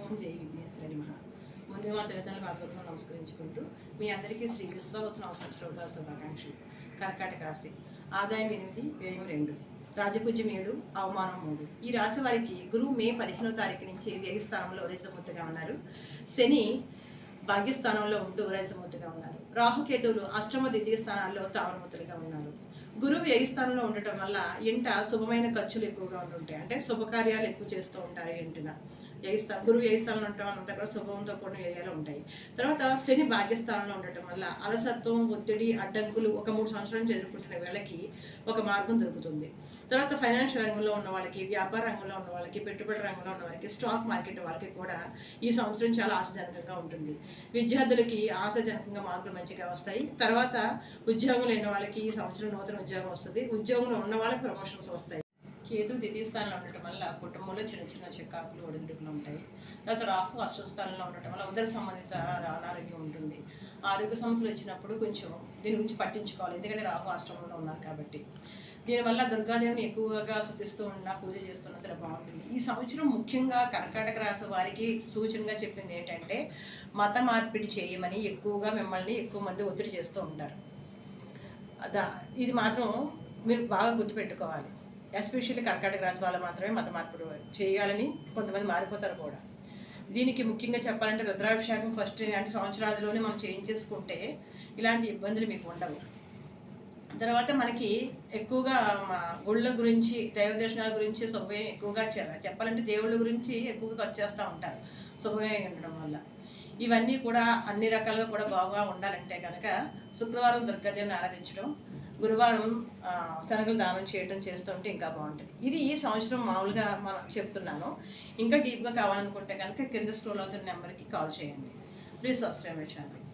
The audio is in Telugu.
ఓం జై విఘ్నేశ్వరి మహా. ముందుగా మా తల్లిదండ్రుల పాదపద్మం నమస్కరించుకుంటూ మీ అందరికీ శ్రీ విశ్వవసన సంవత్సరాల శుభాకాంక్షలు. కర్కాటక రాశి. ఆదాయం 8, వ్యయం 2, రాజపూజ్యం 7, అవమానం 3. ఈ రాశి వారికి గురువు మే 15వ తారీఖు నుంచి వ్యయస్థానంలో రైతుమూర్తిగా ఉన్నారు. శని భాగ్యస్థానంలో ఉంటూ రైతుమూర్తిగా ఉన్నారు. రాహుకేతువులు అష్టమ ద్వితీయ స్థానాల్లో తావరమూర్తులుగా ఉన్నారు. గురువు వ్యయస్థానంలో ఉండటం వల్ల ఇంట శుభమైన ఖర్చులు ఎక్కువగా ఉంటుంటాయి. అంటే శుభకార్యాలు ఎక్కువ చేస్తూ ఉంటారు ఇంటిన. గురువు వ్యయస్థానంలో ఉండటం అంతా కూడా శుభంతో కూడిన వ్యయాలు ఉంటాయి. తర్వాత శని భాగ్యస్థానంలో ఉండటం వల్ల అలసత్వం, ఒత్తిడి, అడ్డంకులు ఒక 3 సంవత్సరాలు ఎదుర్కొంటున్న వేళకి ఒక మార్గం దొరుకుతుంది. తర్వాత ఫైనాన్షియల్ రంగంలో ఉన్న వాళ్ళకి, వ్యాపార రంగంలో ఉన్న వాళ్ళకి, పెట్టుబడి రంగంలో ఉన్న వాళ్ళకి, స్టాక్ మార్కెట్ వాళ్ళకి కూడా ఈ సంవత్సరం చాలా ఆశాజనకంగా ఉంటుంది. విద్యార్థులకి ఆశాజనకంగా మార్కులు మంచిగా వస్తాయి. తర్వాత ఉద్యోగం లేని వాళ్ళకి ఈ సంవత్సరం నూతన ఉద్యోగం వస్తుంది. ఉద్యోగంలో ఉన్న వాళ్ళకి ప్రమోషన్స్ వస్తాయి. కేతు ద్వితీయ స్థానంలో ఉండటం వల్ల కుటుంబంలో చిన్న చిన్న చికాకులు, ఒడిదుడుకులు ఉంటాయి. తర్వాత రాహు అష్టమ స్థానంలో ఉండటం వల్ల ఉదర సంబంధిత అనారోగ్యం ఉంటుంది. ఆరోగ్య సమస్యలు వచ్చినప్పుడు కొంచెం దీని గురించి పట్టించుకోవాలి, ఎందుకంటే రాహు అష్టమంలో ఉన్నారు కాబట్టి. దీనివల్ల దుర్గాదేవిని ఎక్కువగా శుద్ధిస్తూ ఉన్నా, పూజ చేస్తున్నా సరే బాగుంటుంది. ఈ సంవత్సరం ముఖ్యంగా కర్కాటక రాశి వారికి సూచనగా చెప్పింది ఏంటంటే మత మార్పిడి చేయమని ఎక్కువగా మిమ్మల్ని ఎక్కువ మంది ఒత్తిడి చేస్తూ ఉంటారు. ఇది మాత్రం మీరు బాగా గుర్తుపెట్టుకోవాలి. ఎస్పెషల్లీ కర్కాటక రాశి వాళ్ళు మాత్రమే మత మార్పుడు చేయాలని కొంతమంది మారిపోతారు కూడా. దీనికి ముఖ్యంగా చెప్పాలంటే రుద్రాభిషేకం ఫస్ట్ ఇలాంటి సంవత్సరాదిలోనే మనం చేయించేసుకుంటే ఇలాంటి ఇబ్బందులు మీకు ఉండవు. తర్వాత మనకి ఎక్కువగా గుళ్ళ గురించి, దైవ దర్శనాల గురించి శుభమే ఎక్కువగా చెప్పాలంటే దేవుళ్ళ గురించి ఎక్కువగా ఖర్చు చేస్తూ ఉంటారు శుభమే ఉండడం వల్ల. ఇవన్నీ కూడా అన్ని రకాలుగా కూడా బాగా ఉండాలంటే కనుక శుక్రవారం దుర్గాదేవిని ఆరాధించడం, గురువారం శనగలు దానం చేయడం చేస్తుంటే ఇంకా బాగుంటుంది. ఇది ఈ సంవత్సరం మామూలుగా మనం చెప్తున్నాను. ఇంకా డీప్గా కావాలనుకుంటే కనుక కింద స్క్రోల్ అవుతున్న నెంబర్కి కాల్ చేయండి. Please subscribe my channel.